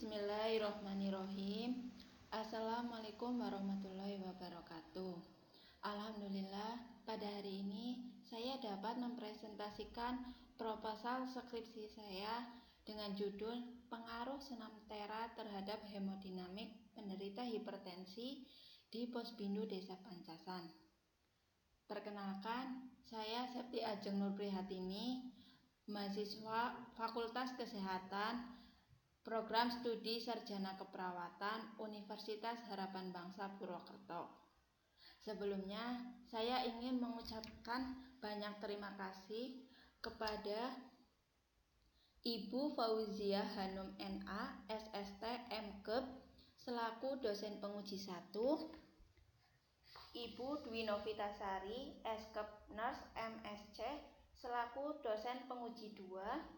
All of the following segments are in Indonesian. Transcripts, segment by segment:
Bismillahirrahmanirrahim. Assalamualaikum warahmatullahi wabarakatuh. Alhamdulillah, pada hari ini saya dapat mempresentasikan proposal skripsi saya dengan judul Pengaruh Senam Tera terhadap Hemodinamik Penderita Hipertensi di Posbindu Desa Pancasan. Perkenalkan, saya Septi Ajeng Nurprihatini, mahasiswa Fakultas Kesehatan Program Studi Sarjana Keperawatan Universitas Harapan Bangsa Purwokerto. Sebelumnya, saya ingin mengucapkan banyak terima kasih kepada Ibu Fauziah Hanum NA, SST MKep, selaku dosen penguji 1, Ibu Dwi Novitasari, SKep Nurse MSc, selaku dosen penguji 2,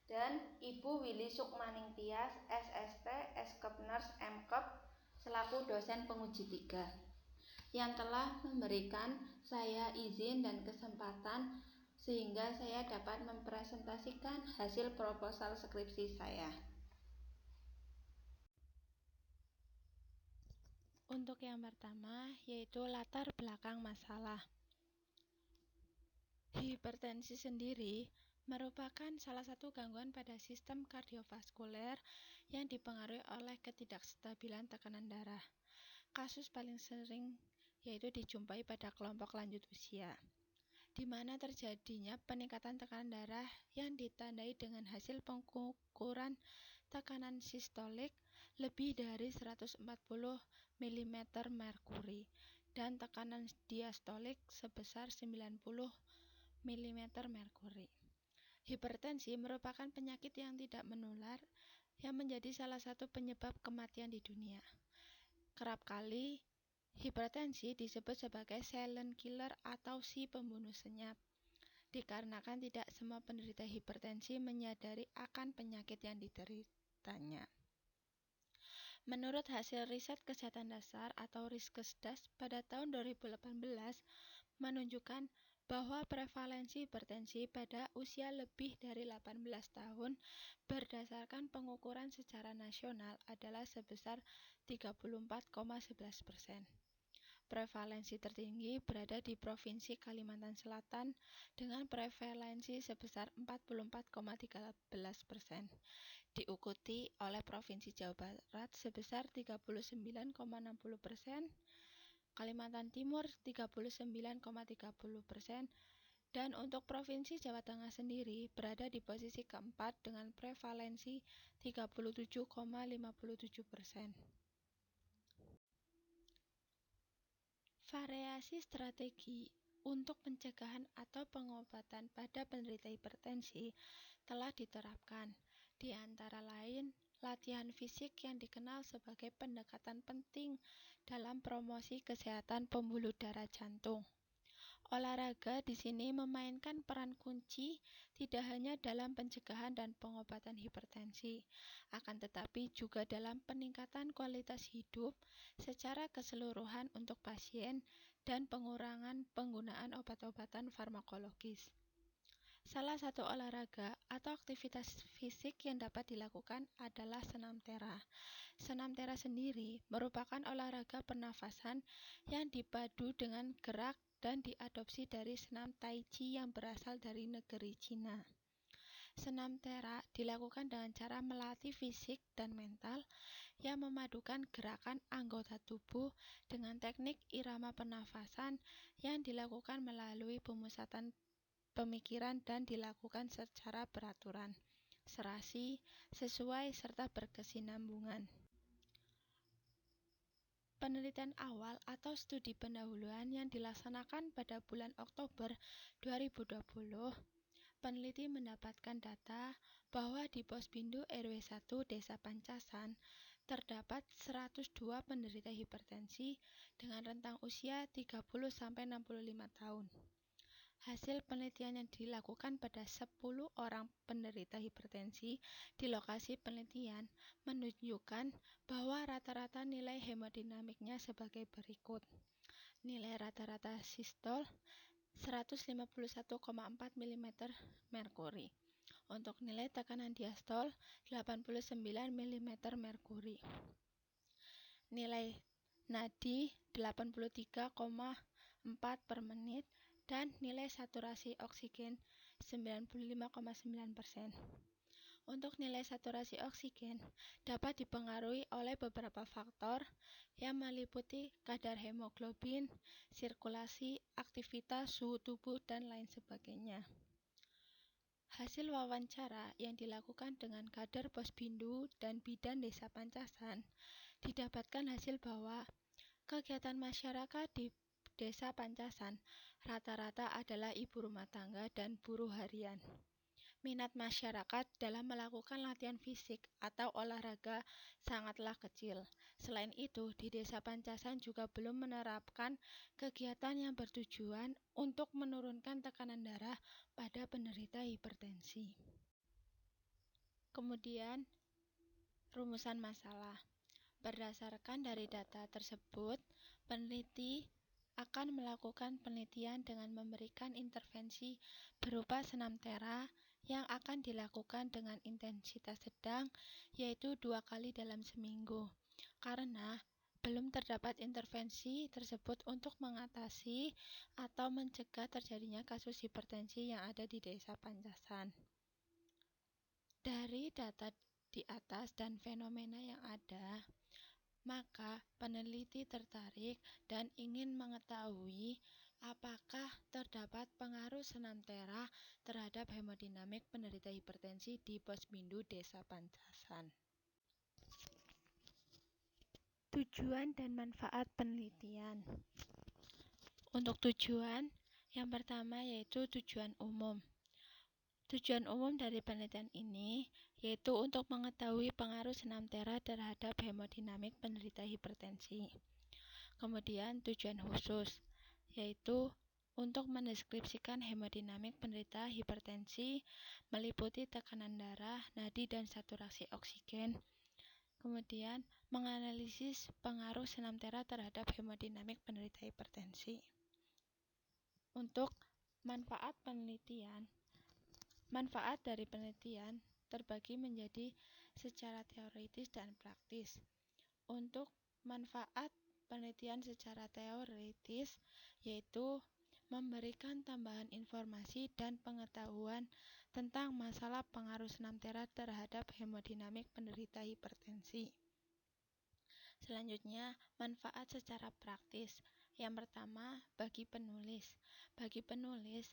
dan Ibu Willy Sukmaning Tias, SST, SKep Nurse MKep, selaku dosen penguji 3, yang telah memberikan saya izin dan kesempatan sehingga saya dapat mempresentasikan hasil proposal skripsi saya. Untuk yang pertama, yaitu latar belakang masalah. Hipertensi sendiri merupakan salah satu gangguan pada sistem kardiovaskuler yang dipengaruhi oleh ketidakstabilan tekanan darah. Kasus paling sering yaitu dijumpai pada kelompok lanjut usia, di mana terjadinya peningkatan tekanan darah yang ditandai dengan hasil pengukuran tekanan sistolik lebih dari 140 mm merkuri dan tekanan diastolik sebesar 90 mm merkuri. Hipertensi merupakan penyakit yang tidak menular yang menjadi salah satu penyebab kematian di dunia. Kerap kali, hipertensi disebut sebagai silent killer atau si pembunuh senyap, dikarenakan tidak semua penderita hipertensi menyadari akan penyakit yang dideritanya. Menurut hasil riset kesehatan dasar atau Riskesdas pada tahun 2018 menunjukkan bahwa prevalensi hipertensi pada usia lebih dari 18 tahun berdasarkan pengukuran secara nasional adalah sebesar 34,11%. Prevalensi tertinggi berada di Provinsi Kalimantan Selatan dengan prevalensi sebesar 44,13%, diikuti oleh Provinsi Jawa Barat sebesar 39,60%, Kalimantan Timur 39,30%, dan untuk Provinsi Jawa Tengah sendiri berada di posisi keempat dengan prevalensi 37,57%. Variasi strategi untuk pencegahan atau pengobatan pada penderita hipertensi telah diterapkan, di antara lain latihan fisik yang dikenal sebagai pendekatan penting dalam promosi kesehatan pembuluh darah jantung. Olahraga di sini memainkan peran kunci tidak hanya dalam pencegahan dan pengobatan hipertensi, akan tetapi juga dalam peningkatan kualitas hidup secara keseluruhan untuk pasien dan pengurangan penggunaan obat-obatan farmakologis. Salah satu olahraga atau aktivitas fisik yang dapat dilakukan adalah senam tera. Senam tera sendiri merupakan olahraga pernafasan yang dipadu dengan gerak dan diadopsi dari senam Tai Chi yang berasal dari negeri Cina. Senam tera dilakukan dengan cara melatih fisik dan mental yang memadukan gerakan anggota tubuh dengan teknik irama pernafasan yang dilakukan melalui pemusatan pemikiran dan dilakukan secara beraturan, serasi, sesuai, serta berkesinambungan. Penelitian awal atau studi pendahuluan yang dilaksanakan pada bulan Oktober 2020, peneliti mendapatkan data bahwa di Posbindu RW 1 Desa Pancasan terdapat 102 penderita hipertensi dengan rentang usia 30-65 tahun. Hasil penelitian yang dilakukan pada 10 orang penderita hipertensi di lokasi penelitian menunjukkan bahwa rata-rata nilai hemodinamiknya sebagai berikut. Nilai rata-rata sistol 151,4 mm merkuri, Untuk nilai tekanan diastol 89 mm merkuri. Nilai nadi 83,4 per menit dan nilai saturasi oksigen 95,9%. Untuk nilai saturasi oksigen dapat dipengaruhi oleh beberapa faktor yang meliputi kadar hemoglobin, sirkulasi, aktivitas, suhu tubuh, dan lain sebagainya. Hasil wawancara yang dilakukan dengan Kader Posbindu dan Bidan Desa Pancasan didapatkan hasil bahwa kegiatan masyarakat di Desa Pancasan rata-rata adalah ibu rumah tangga dan buruh harian. Minat masyarakat dalam melakukan latihan fisik atau olahraga sangatlah kecil. Selain itu, di Desa Pancasan juga belum menerapkan kegiatan yang bertujuan untuk menurunkan tekanan darah pada penderita hipertensi. Kemudian, rumusan masalah. Berdasarkan dari data tersebut, peneliti akan melakukan penelitian dengan memberikan intervensi berupa senam tera yang akan dilakukan dengan intensitas sedang, yaitu 2 kali dalam seminggu. Karena belum terdapat intervensi tersebut untuk mengatasi atau mencegah terjadinya kasus hipertensi yang ada di Desa Pancasan. Dari data di atas dan fenomena yang ada, maka peneliti tertarik dan ingin mengetahui apakah terdapat pengaruh senam tera terhadap hemodinamik penderita hipertensi di Posbindu Desa Pancasan. Tujuan dan manfaat penelitian. Untuk tujuan, yang pertama yaitu tujuan umum. Tujuan umum dari penelitian ini yaitu untuk mengetahui pengaruh senam tera terhadap hemodinamik penderita hipertensi. Kemudian tujuan khusus, yaitu untuk mendeskripsikan hemodinamik penderita hipertensi meliputi tekanan darah, nadi, dan saturasi oksigen. Kemudian menganalisis pengaruh senam tera terhadap hemodinamik penderita hipertensi. Untuk manfaat penelitian, manfaat dari penelitian terbagi menjadi secara teoritis dan praktis. Untuk manfaat penelitian secara teoritis yaitu memberikan tambahan informasi dan pengetahuan tentang masalah pengaruh senam tera terhadap hemodinamik penderita hipertensi. Selanjutnya, manfaat secara praktis. Yang pertama, bagi penulis. Bagi penulis,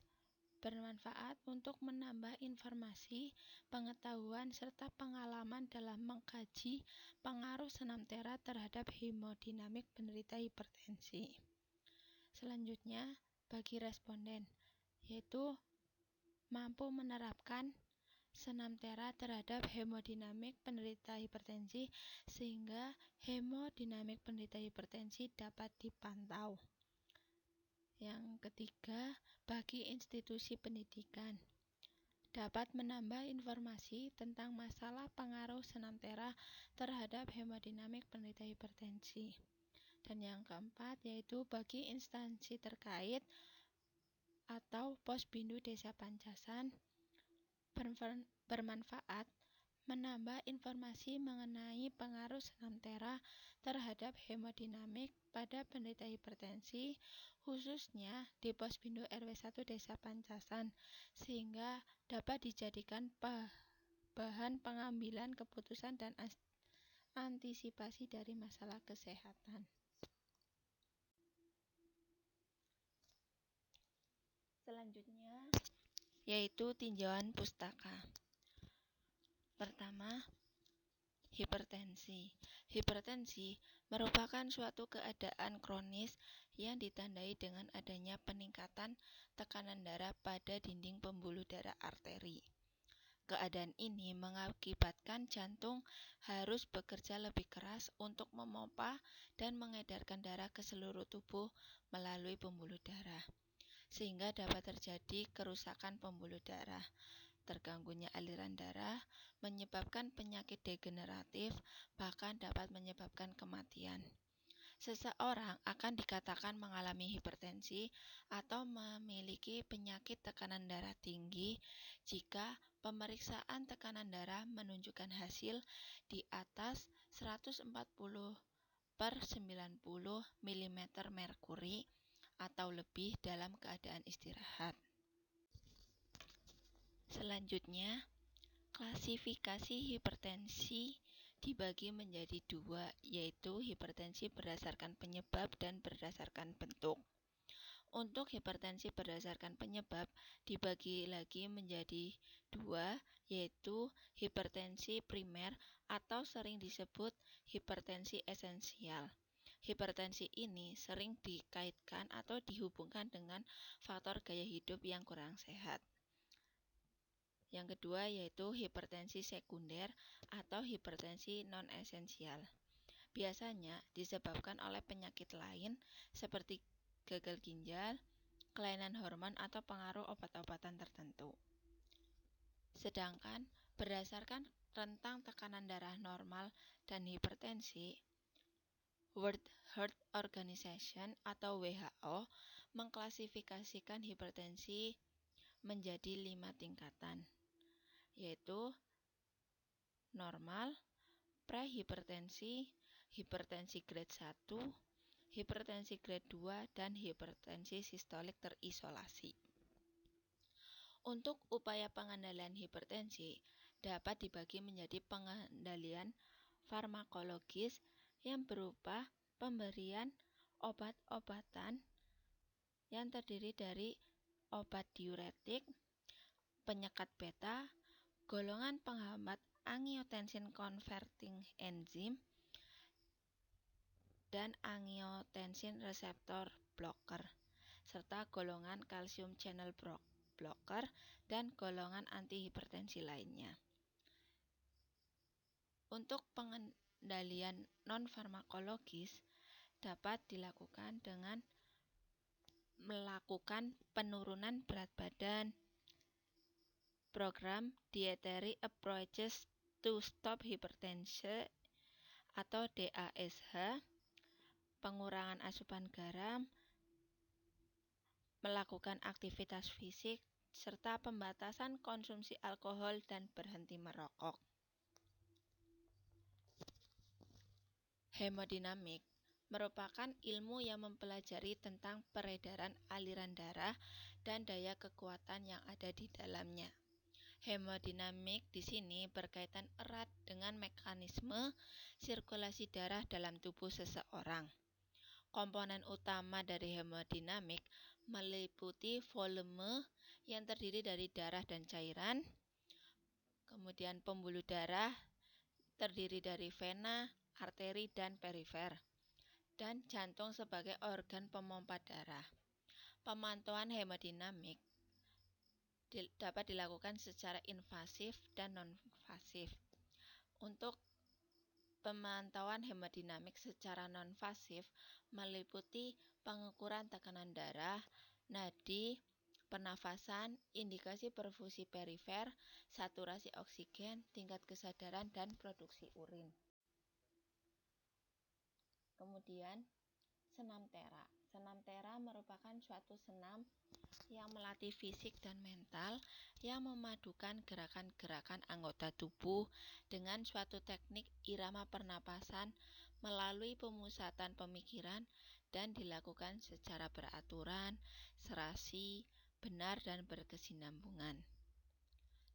bermanfaat untuk menambah informasi, pengetahuan, serta pengalaman dalam mengkaji pengaruh senam tera terhadap hemodinamik penderita hipertensi. Selanjutnya, bagi responden, yaitu mampu menerapkan senam tera terhadap hemodinamik penderita hipertensi sehingga hemodinamik penderita hipertensi dapat dipantau. Yang ketiga, bagi institusi pendidikan dapat menambah informasi tentang masalah pengaruh senam tera terhadap hemodinamik penderita hipertensi. Dan yang keempat yaitu bagi instansi terkait atau Posbindu Desa Pancasan bermanfaat menambah informasi mengenai pengaruh senam tera terhadap hemodinamik pada penderita hipertensi, khususnya di Posbindu RW 1 Desa Pancasan, sehingga dapat dijadikan bahan pengambilan keputusan dan antisipasi dari masalah kesehatan. Selanjutnya yaitu tinjauan pustaka. Pertama, hipertensi. Hipertensi merupakan suatu keadaan kronis yang ditandai dengan adanya peningkatan tekanan darah pada dinding pembuluh darah arteri. Keadaan ini mengakibatkan jantung harus bekerja lebih keras untuk memompa dan mengedarkan darah ke seluruh tubuh melalui pembuluh darah, sehingga dapat terjadi kerusakan pembuluh darah, terganggunya aliran darah, menyebabkan penyakit degeneratif, bahkan dapat menyebabkan kematian. Seseorang akan dikatakan mengalami hipertensi atau memiliki penyakit tekanan darah tinggi jika Pemeriksaan tekanan darah menunjukkan hasil di atas 140 per 90 mm merkuri atau lebih dalam keadaan istirahat. Selanjutnya, klasifikasi hipertensi dibagi menjadi dua, yaitu hipertensi berdasarkan penyebab dan berdasarkan bentuk. Untuk hipertensi berdasarkan penyebab dibagi lagi menjadi dua, yaitu hipertensi primer atau sering disebut hipertensi esensial. Hipertensi ini sering dikaitkan atau dihubungkan dengan faktor gaya hidup yang kurang sehat. Yang kedua yaitu hipertensi sekunder atau hipertensi non-esensial. Biasanya disebabkan oleh penyakit lain seperti gagal ginjal, kelainan hormon atau pengaruh obat-obatan tertentu. Sedangkan berdasarkan rentang tekanan darah normal dan hipertensi, World Health Organization atau WHO mengklasifikasikan hipertensi menjadi 5 tingkatan, yaitu normal, prehipertensi, hipertensi grade 1, hipertensi grade 2, dan hipertensi sistolik terisolasi. Untuk upaya pengendalian hipertensi dapat dibagi menjadi pengendalian farmakologis yang berupa pemberian obat-obatan yang terdiri dari obat diuretik, penyekat beta, golongan penghambat angiotensin converting enzyme, dan angiotensin receptor blocker, serta golongan kalsium channel blocker dan golongan antihipertensi lainnya. Untuk pengendalian non-farmakologis dapat dilakukan dengan melakukan penurunan berat badan, program Dietary Approaches to Stop Hypertension atau DASH, pengurangan asupan garam, melakukan aktivitas fisik, serta pembatasan konsumsi alkohol dan berhenti merokok. Hemodinamik merupakan ilmu yang mempelajari tentang peredaran aliran darah dan daya kekuatan yang ada di dalamnya. Hemodinamik di sini berkaitan erat dengan mekanisme sirkulasi darah dalam tubuh seseorang. Komponen utama dari hemodinamik meliputi volume yang terdiri dari darah dan cairan, kemudian pembuluh darah terdiri dari vena, arteri, dan perifer, dan jantung sebagai organ pemompa darah. Pemantauan hemodinamik dapat dilakukan secara invasif dan non-invasif. Untuk pemantauan hemodinamik secara non-invasif meliputi pengukuran tekanan darah, nadi, pernafasan, indikasi perfusi perifer, saturasi oksigen, tingkat kesadaran, dan produksi urin. Kemudian, senam tera. Senam tera merupakan suatu senam yang melatih fisik dan mental yang memadukan gerakan-gerakan anggota tubuh dengan suatu teknik irama pernapasan melalui pemusatan pemikiran dan dilakukan secara beraturan, serasi, benar, dan berkesinambungan.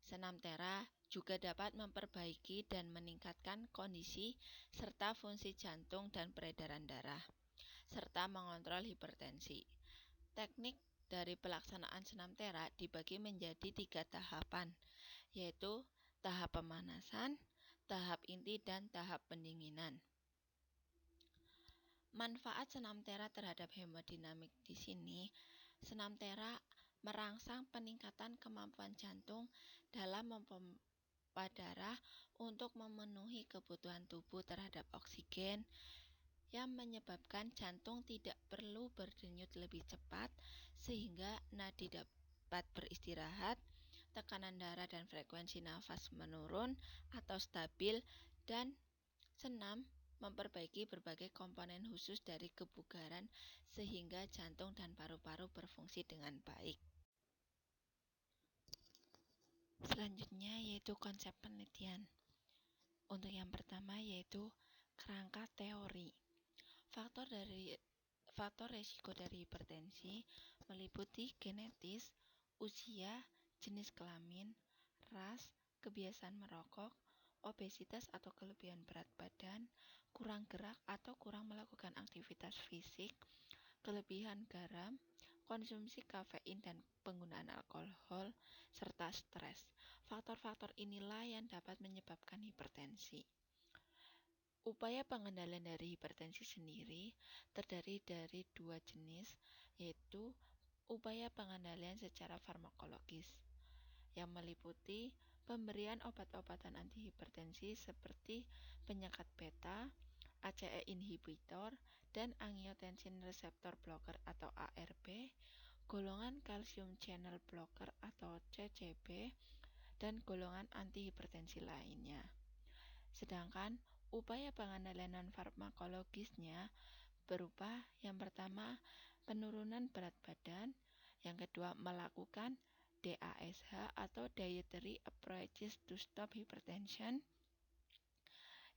Senam tera juga dapat memperbaiki dan meningkatkan kondisi serta fungsi jantung dan peredaran darah, serta mengontrol hipertensi. Teknik dari pelaksanaan senam tera dibagi menjadi 3 tahapan, yaitu tahap pemanasan, tahap inti, dan tahap pendinginan. Manfaat senam tera terhadap hemodinamik di sini, senam tera merangsang peningkatan kemampuan jantung dalam memompa darah untuk memenuhi kebutuhan tubuh terhadap oksigen, yang menyebabkan jantung tidak perlu berdenyut lebih cepat sehingga nadi dapat beristirahat, tekanan darah dan frekuensi nafas menurun atau stabil, dan senam memperbaiki berbagai komponen khusus dari kebugaran sehingga jantung dan paru-paru berfungsi dengan baik. Selanjutnya yaitu konsep penelitian. Untuk yang pertama yaitu kerangka teori. Faktor resiko dari hipertensi meliputi genetis, usia, jenis kelamin, ras, kebiasaan merokok, obesitas atau kelebihan berat badan, kurang gerak atau kurang melakukan aktivitas fisik, kelebihan garam, konsumsi kafein dan penggunaan alkohol, serta stres. Faktor-faktor inilah yang dapat menyebabkan hipertensi. Upaya pengendalian dari hipertensi sendiri terdiri dari dua jenis, yaitu upaya pengendalian secara farmakologis, yang meliputi pemberian obat-obatan antihipertensi seperti penyekat beta, ACE inhibitor, dan angiotensin receptor blocker atau ARB, golongan calcium channel blocker atau CCB, dan golongan antihipertensi lainnya. Sedangkan upaya pengendalian non-farmakologisnya berupa yang pertama penurunan berat badan, yang kedua melakukan DASH atau Dietary Approaches to Stop Hypertension,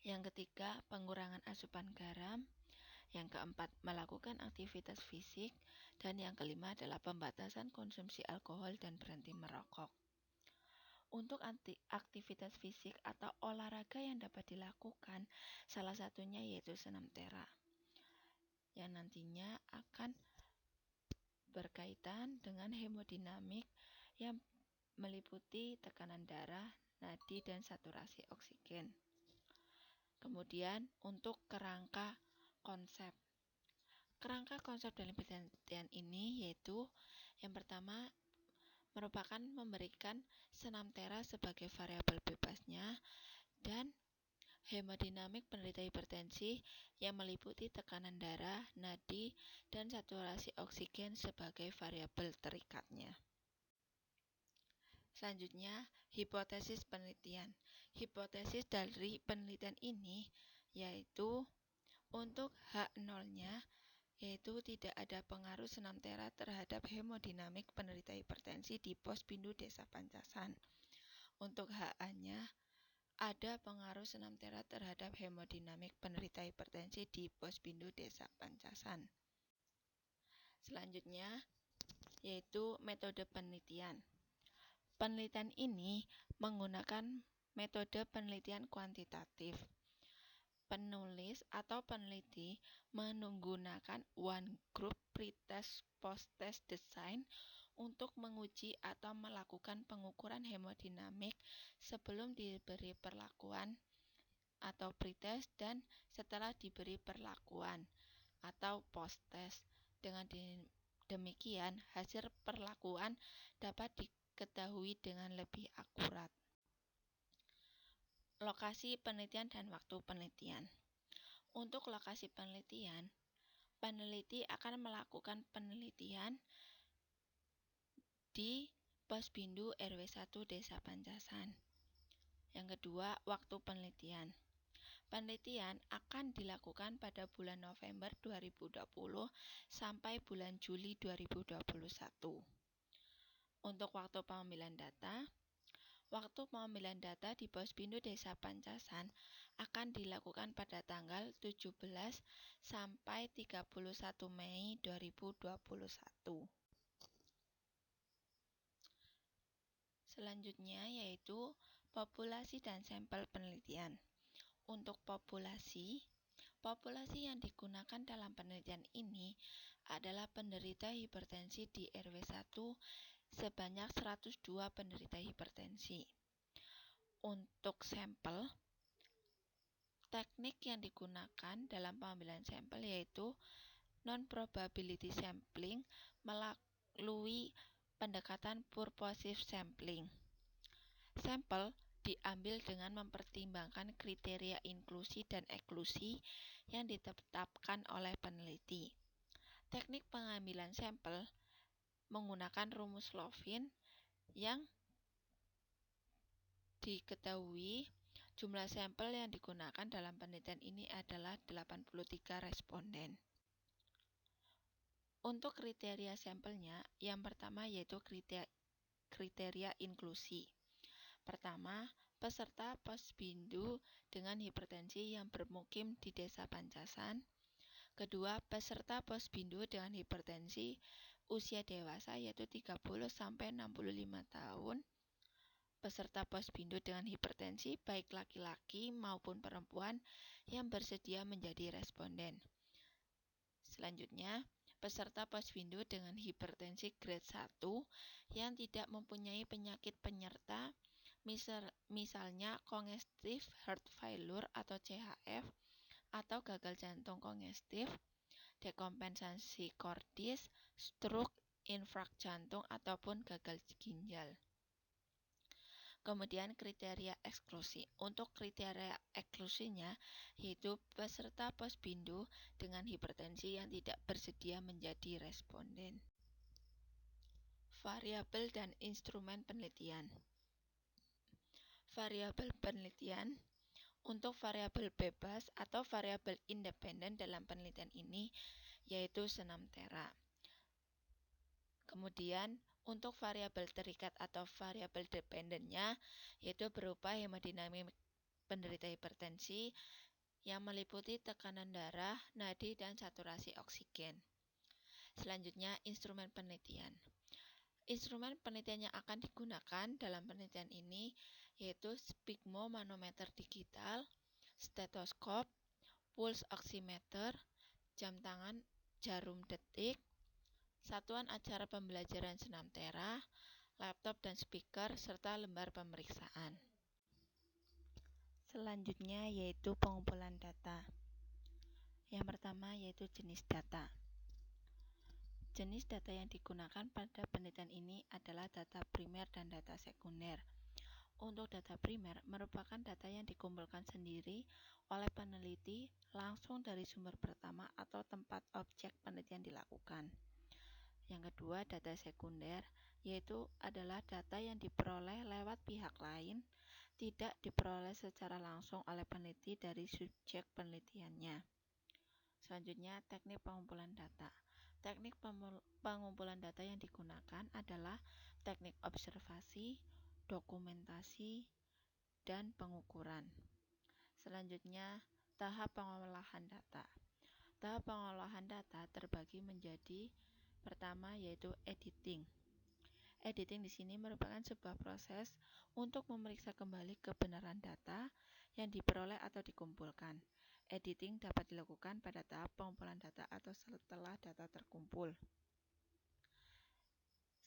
yang ketiga pengurangan asupan garam, yang keempat melakukan aktivitas fisik, dan yang kelima adalah pembatasan konsumsi alkohol dan berhenti merokok. Untuk aktivitas fisik atau olahraga yang dapat dilakukan, salah satunya yaitu senam tera, yang nantinya akan berkaitan dengan hemodinamik yang meliputi tekanan darah, nadi, dan saturasi oksigen. Kemudian untuk kerangka konsep. Kerangka konsep dalam penelitian ini yaitu yang pertama merupakan memberikan senam tera sebagai variabel bebasnya dan hemodinamik penderita hipertensi yang meliputi tekanan darah, nadi, dan saturasi oksigen sebagai variabel terikatnya. Selanjutnya, hipotesis penelitian. Hipotesis dari penelitian ini yaitu untuk H0-nya yaitu tidak ada pengaruh senam tera terhadap hemodinamik penderita hipertensi di Posbindu Desa Pancasan. Untuk HA-nya, ada pengaruh senam tera terhadap hemodinamik penderita hipertensi di Posbindu Desa Pancasan. Selanjutnya, yaitu metode penelitian. Penelitian ini menggunakan metode penelitian kuantitatif. Penulis atau peneliti menggunakan one group pretest post-test design untuk menguji atau melakukan pengukuran hemodinamik sebelum diberi perlakuan atau pretest dan setelah diberi perlakuan atau post-test. Dengan demikian, hasil perlakuan dapat diketahui dengan lebih akurat. Lokasi penelitian dan waktu penelitian. Untuk lokasi penelitian, peneliti akan melakukan penelitian di Posbindu RW 1 Desa Pancasan. Yang kedua, waktu penelitian. Penelitian akan dilakukan pada bulan November 2020 sampai bulan Juli 2021. Untuk waktu pengambilan data, waktu pengambilan data di Posbindu Desa Pancasan akan dilakukan pada tanggal 17 sampai 31 Mei 2021. Selanjutnya yaitu populasi dan sampel penelitian. Untuk populasi yang digunakan dalam penelitian ini adalah penderita hipertensi di RW 1 sebanyak 102 penderita hipertensi. Untuk sampel, teknik yang digunakan dalam pengambilan sampel yaitu non-probability sampling melalui pendekatan purposive sampling. Sampel diambil dengan mempertimbangkan kriteria inklusi dan eksklusi yang ditetapkan oleh peneliti. Teknik pengambilan sampel menggunakan rumus Lovin yang diketahui jumlah sampel yang digunakan dalam penelitian ini adalah 83 responden. Untuk kriteria sampelnya, yang pertama yaitu kriteria inklusi. Pertama, peserta posbindu dengan hipertensi yang bermukim di Desa Pancasan. Kedua, peserta posbindu dengan hipertensi usia dewasa yaitu 30-65 tahun. Peserta posbindu dengan hipertensi baik laki-laki maupun perempuan yang bersedia menjadi responden. Selanjutnya, peserta posbindu dengan hipertensi grade 1 yang tidak mempunyai penyakit penyerta, misalnya congestive heart failure atau CHF, atau gagal jantung kongestif, dekompensasi kordis, stroke, infrak jantung, ataupun gagal ginjal. Kemudian kriteria eksklusi. Untuk kriteria eksklusinya yaitu peserta posbindu dengan hipertensi yang tidak bersedia menjadi responden. Variabel dan instrumen penelitian. Variabel penelitian. Untuk variabel bebas atau variabel independen dalam penelitian ini yaitu senam tera. Kemudian untuk variabel terikat atau variabel dependennya yaitu berupa hemodinamik penderita hipertensi yang meliputi tekanan darah, nadi, dan saturasi oksigen. Selanjutnya instrumen penelitian. Instrumen penelitian yang akan digunakan dalam penelitian ini yaitu sphygmomanometer digital, stetoskop, pulse oximeter, jam tangan jarum detik, satuan acara pembelajaran senam tera, laptop dan speaker, serta lembar pemeriksaan. Selanjutnya yaitu pengumpulan data. Yang pertama yaitu jenis data. Jenis data yang digunakan pada penelitian ini adalah data primer dan data sekunder. Untuk data primer merupakan data yang dikumpulkan sendiri oleh peneliti langsung dari sumber pertama atau tempat objek penelitian dilakukan. Yang kedua, data sekunder, yaitu adalah data yang diperoleh lewat pihak lain, tidak diperoleh secara langsung oleh peneliti dari subjek penelitiannya. Selanjutnya, teknik pengumpulan data. Teknik pengumpulan data yang digunakan adalah teknik observasi, dokumentasi, dan pengukuran. Selanjutnya, tahap pengolahan data. Tahap pengolahan data terbagi menjadi pertama yaitu editing. Editing di sini merupakan sebuah proses untuk memeriksa kembali kebenaran data yang diperoleh atau dikumpulkan. Editing dapat dilakukan pada tahap pengumpulan data atau setelah data terkumpul.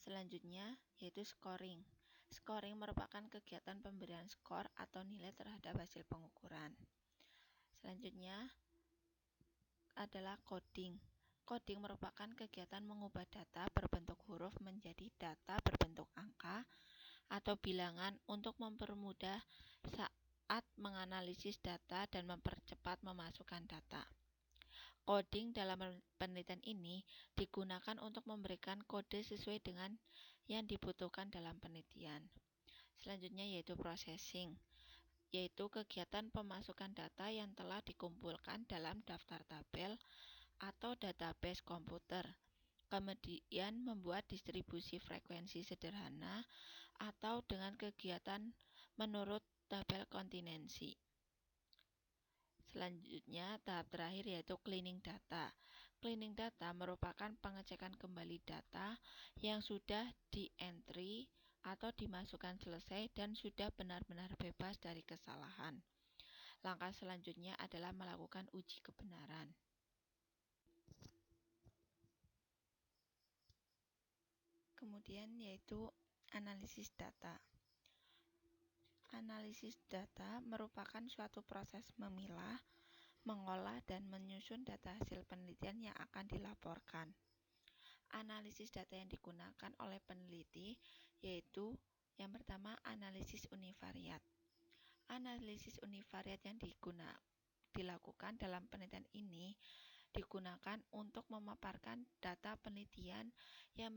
Selanjutnya yaitu scoring. Scoring merupakan kegiatan pemberian skor atau nilai terhadap hasil pengukuran. Selanjutnya adalah coding. Coding merupakan kegiatan mengubah data berbentuk huruf menjadi data berbentuk angka atau bilangan untuk mempermudah saat menganalisis data dan mempercepat memasukkan data. Coding dalam penelitian ini digunakan untuk memberikan kode sesuai dengan yang dibutuhkan dalam penelitian. Selanjutnya yaitu processing, yaitu kegiatan pemasukan data yang telah dikumpulkan dalam daftar tabel atau database komputer, kemudian membuat distribusi frekuensi sederhana atau dengan kegiatan menurut tabel kontinensi. Selanjutnya, tahap terakhir yaitu cleaning data. Cleaning data merupakan pengecekan kembali data yang sudah di-entry atau dimasukkan selesai dan sudah benar-benar bebas dari kesalahan. Langkah selanjutnya adalah melakukan uji kebenaran. Kemudian yaitu analisis data. Analisis data merupakan suatu proses memilah, mengolah, dan menyusun data hasil penelitian yang akan dilaporkan. Analisis data yang digunakan oleh peneliti yaitu yang pertama analisis univariat. Analisis univariat yang dilakukan dalam penelitian ini digunakan untuk memaparkan data penelitian yang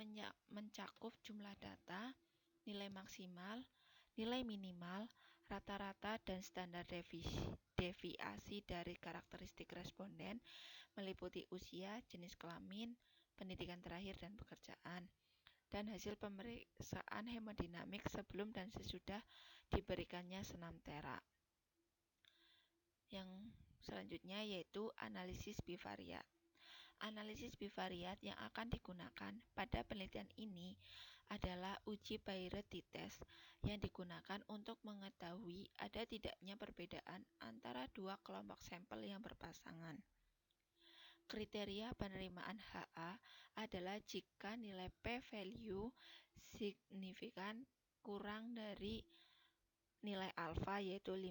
mencakup jumlah data, nilai maksimal, nilai minimal, rata-rata, dan standar deviasi dari karakteristik responden meliputi usia, jenis kelamin, pendidikan terakhir, dan pekerjaan. dan hasil pemeriksaan hemodinamik sebelum dan sesudah diberikannya senam tera. Yang selanjutnya yaitu analisis bivariat. Analisis bivariat yang akan digunakan pada penelitian ini adalah uji Bayreuth test yang digunakan untuk mengetahui ada tidaknya perbedaan antara dua kelompok sampel yang berpasangan. Kriteria penerimaan HA adalah jika nilai p-value signifikan kurang dari nilai alfa yaitu 5%,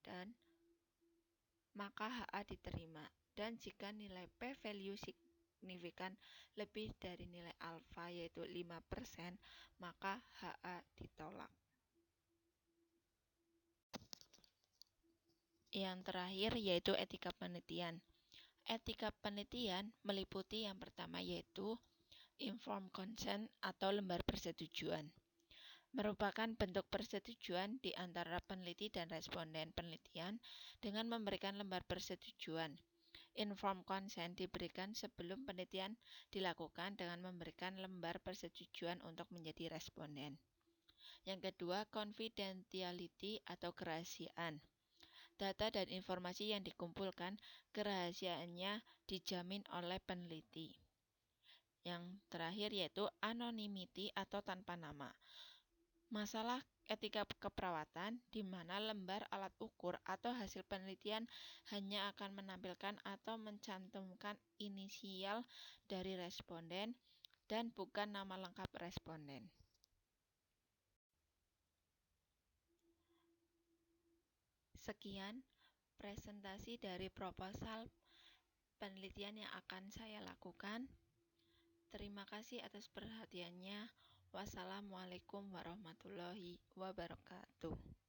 dan maka HA diterima. Dan jika nilai p-value signifikan lebih dari nilai alfa yaitu 5%, maka HA ditolak. Yang terakhir yaitu etika penelitian. Etika penelitian meliputi yang pertama yaitu informed consent atau lembar persetujuan. Merupakan bentuk persetujuan di antara peneliti dan responden penelitian dengan memberikan lembar persetujuan. Informed consent diberikan sebelum penelitian dilakukan dengan memberikan lembar persetujuan untuk menjadi responden. Yang kedua, confidentiality atau kerahasiaan. Data dan informasi yang dikumpulkan, kerahasiaannya dijamin oleh peneliti. Yang terakhir yaitu anonymity atau tanpa nama. Masalah etika keperawatan di mana lembar alat ukur atau hasil penelitian hanya akan menampilkan atau mencantumkan inisial dari responden dan bukan nama lengkap responden. Sekian presentasi dari proposal penelitian yang akan saya lakukan. Terima kasih atas perhatiannya. Wassalamualaikum warahmatullahi wabarakatuh.